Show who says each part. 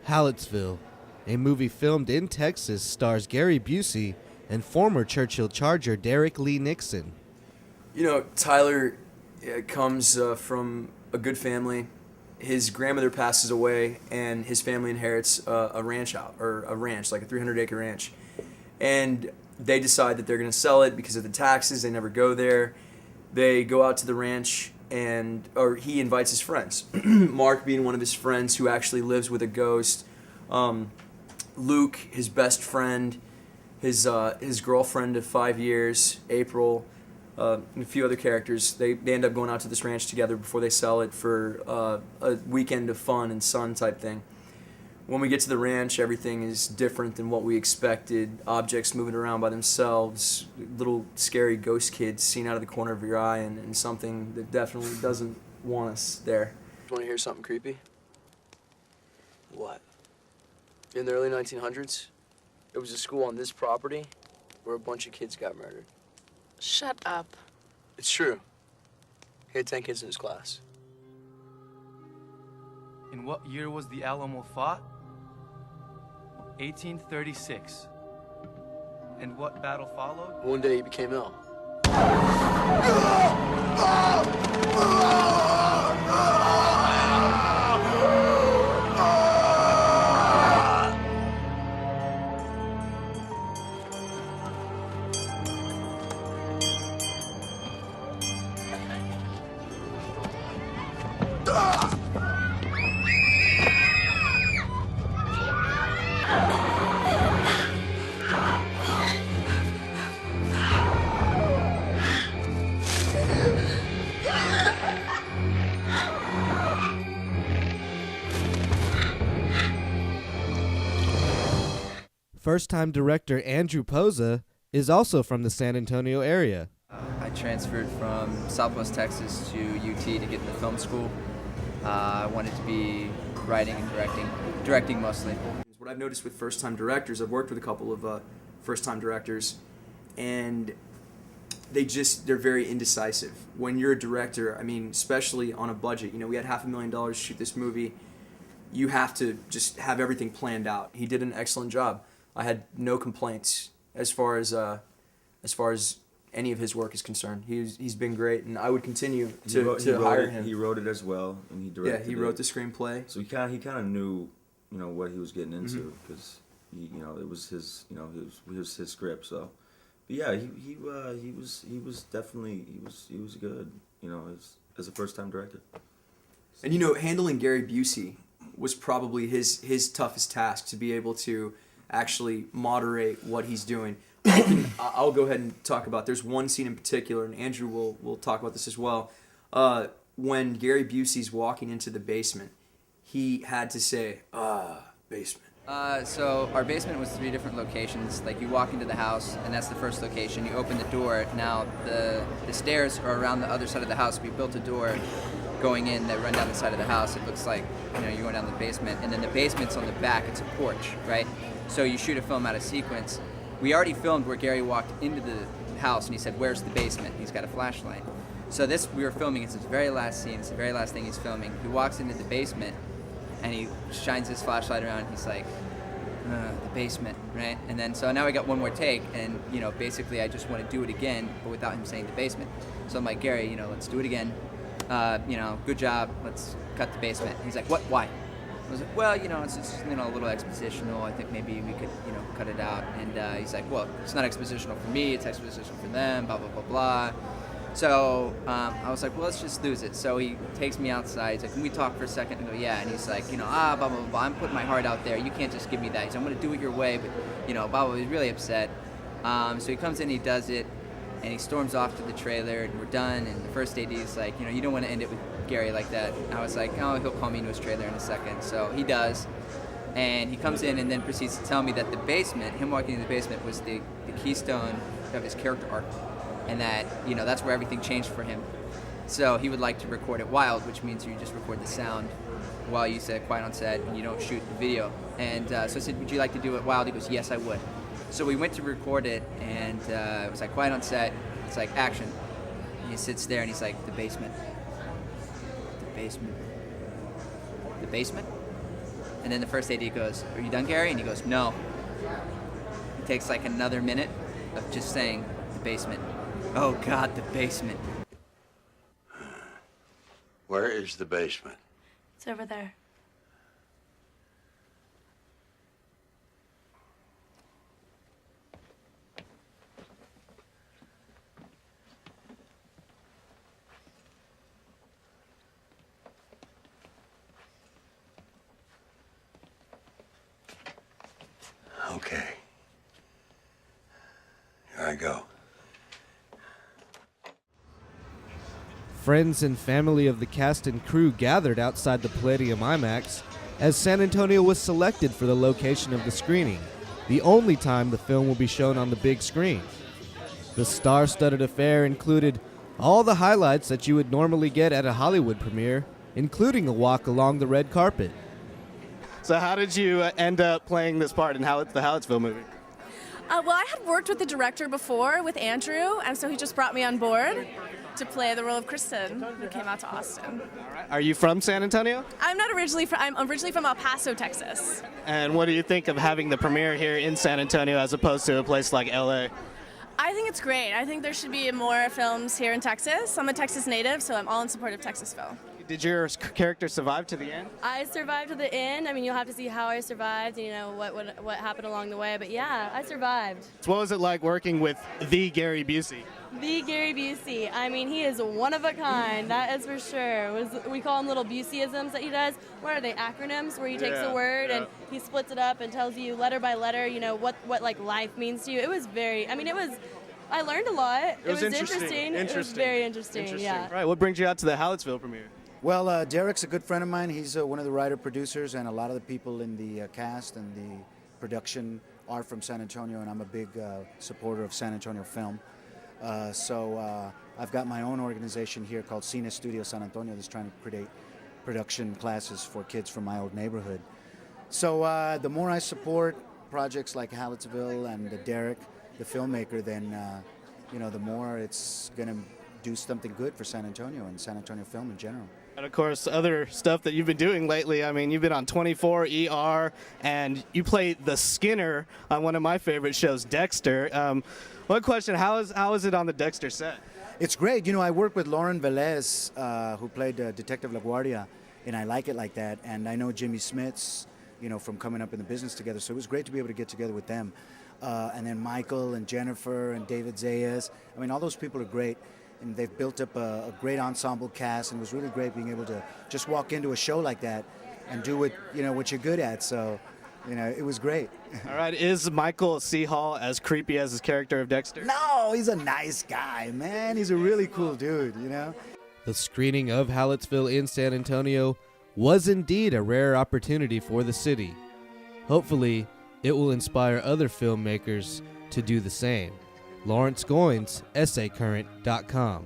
Speaker 1: Hallettsville, a movie filmed in Texas, stars Gary Busey and former Churchill Charger Derek Lee Nixon.
Speaker 2: You know, Tyler comes from a good family. His grandmother passes away, and his family inherits a ranch, like a 300-acre ranch. And they decide that they're going to sell it because of the taxes. They never go there. They go out to the ranch, or he invites his friends. Mark being one of his friends who actually lives with a ghost. Luke, his best friend, his girlfriend of 5 years, April, and a few other characters. They end up going out to this ranch together before they sell it for a weekend of fun and sun type thing. When we get to the ranch, everything is different than what we expected. Objects moving around by themselves, little scary ghost kids seen out of the corner of your eye, and something that definitely doesn't want us there. Want to hear something creepy? What? In the early 1900s, there was a school on this property where a bunch of kids got murdered.
Speaker 3: Shut up.
Speaker 2: It's true. He had 10 kids in his class.
Speaker 4: In what year was the Alamo fought? 1836. And what battle followed?
Speaker 2: One day he became ill.
Speaker 1: First-time director Andrew Pozza is also from the San Antonio area.
Speaker 5: I transferred from Southwest Texas to UT to get into film school. I wanted to be writing and directing mostly.
Speaker 2: What I've noticed with first-time directors, I've worked with a couple of first-time directors, and they're very indecisive. When you're a director, I mean, especially on a budget, we had $500,000 to shoot this movie. You have to just have everything planned out. He did an excellent job. I had no complaints as far as any of his work is concerned. He's been great, and I would continue to hire him.
Speaker 6: He wrote it as well, and he directed it.
Speaker 2: Yeah, he wrote the screenplay.
Speaker 6: So he kind of knew, what he was getting into, because it was his, it was his script. So, but yeah, he was definitely good, as a first time director.
Speaker 2: And handling Gary Busey was probably his toughest task, to be able to actually moderate what he's doing. I'll go ahead and talk about. There's one scene in particular, and Andrew will talk about this as well. When Gary Busey's walking into the basement, he had to say, basement.
Speaker 5: So our basement was 3 different locations. Like, you walk into the house, and that's the first location. You open the door. Now the stairs are around the other side of the house. We built a door going in that run down the side of the house. It looks like you're going down the basement, and then the basement's on the back. It's a porch, right? So you shoot a film out of sequence. We already filmed where Gary walked into the house and he said, "Where's the basement?" He's got a flashlight. So we were filming. It's his very last scene. It's the very last thing he's filming. He walks into the basement and he shines his flashlight around. He's like, the basement, right? And then so now we got one more take, and basically I just want to do it again, but without him saying the basement. So I'm like, "Gary, let's do it again. Good job. Let's cut the basement." He's like, "What? Why?" I was like, "Well, it's just, a little expositional. I think maybe we could, cut it out." And he's like, "Well, it's not expositional for me. It's expositional for them, blah, blah, blah, blah." So I was like, "Well, let's just lose it." So he takes me outside. He's like, "Can we talk for a second?" I go, "Yeah." And he's like, blah, blah, blah, blah. "I'm putting my heart out there. You can't just give me that." He's like, "I'm going to do it your way." But, blah, blah. He's really upset. So he comes in, he does it, and he storms off to the trailer, and we're done. And the first AD is like, you don't want to end it with Gary like that. I was like, "Oh, he'll call me into his trailer in a second." So he does, and he comes in and then proceeds to tell me that the basement, him walking in the basement, was the keystone of his character arc, and that that's where everything changed for him. So he would like to record it wild, which means you just record the sound while you said quiet on set and you don't shoot the video. And so I said, "Would you like to do it wild?" He goes, "Yes, I would." So we went to record it, and it was like quiet on set. It's like action. And he sits there and he's like, "The basement. The basement. The basement?" And then the first AD goes, "Are you done, Gary?" And he goes, "No." It takes like another minute of just saying, "The basement." Oh God, the basement.
Speaker 7: Where is the basement?
Speaker 3: It's over there.
Speaker 7: Okay. Here I go.
Speaker 1: Friends and family of the cast and crew gathered outside the Palladium IMAX as San Antonio was selected for the location of the screening, the only time the film will be shown on the big screen. The star-studded affair included all the highlights that you would normally get at a Hollywood premiere, including a walk along the red carpet.
Speaker 8: So how did you end up playing this part in the Hallettsville movie?
Speaker 9: Well, I had worked with the director before, with Andrew, and so he just brought me on board to play the role of Kristin, who came out to Austin.
Speaker 8: Are you from San Antonio?
Speaker 9: I'm originally from El Paso, Texas.
Speaker 8: And what do you think of having the premiere here in San Antonio as opposed to a place like LA?
Speaker 9: I think it's great. I think there should be more films here in Texas. I'm a Texas native, so I'm all in support of Texasville.
Speaker 8: Did your character survive to the end?
Speaker 10: I survived to the end. I mean, you'll have to see how I survived, you know, what happened along the way. But yeah, I survived.
Speaker 8: So what was it like working with the Gary Busey?
Speaker 10: The Gary Busey. I mean, he is one of a kind, that is for sure. We call him little Buseyisms that he does. What are they, acronyms, where he takes a word and he splits it up and tells you letter by letter, you know, what like life means to you. It was I learned a lot. It was interesting. It was very interesting, yeah.
Speaker 8: Right, what brings you out to the Hallettsville premiere?
Speaker 11: Well, Derek's a good friend of mine. He's one of the writer-producers, and a lot of the people in the cast and the production are from San Antonio, and I'm a big supporter of San Antonio film. So I've got my own organization here called Cine Studio San Antonio that's trying to create production classes for kids from my old neighborhood. So the more I support projects like Hallettsville and Derek, the filmmaker, then the more it's going to do something good for San Antonio and San Antonio film in general.
Speaker 8: And of course, other stuff that you've been doing lately. I mean, you've been on 24, ER, and you played the Skinner on one of my favorite shows, Dexter. One question, how is it on the Dexter set?
Speaker 11: It's great. You know, I work with Lauren Velez, who played Detective LaGuardia, and I like it like that. And I know Jimmy Smits, you know, from coming up in the business together, so it was great to be able to get together with them. And then Michael and Jennifer and David Zayas. I mean, all those people are great. And they've built up a great ensemble cast, and it was really great being able to just walk into a show like that and do what you're good at. So, it was great.
Speaker 8: All right, is Michael C. Hall as creepy as his character of Dexter?
Speaker 11: No, he's a nice guy, man. He's a really cool dude, you know?
Speaker 1: The screening of Hallettsville in San Antonio was indeed a rare opportunity for the city. Hopefully, it will inspire other filmmakers to do the same. Lawrence Goynes, SACurrent.com.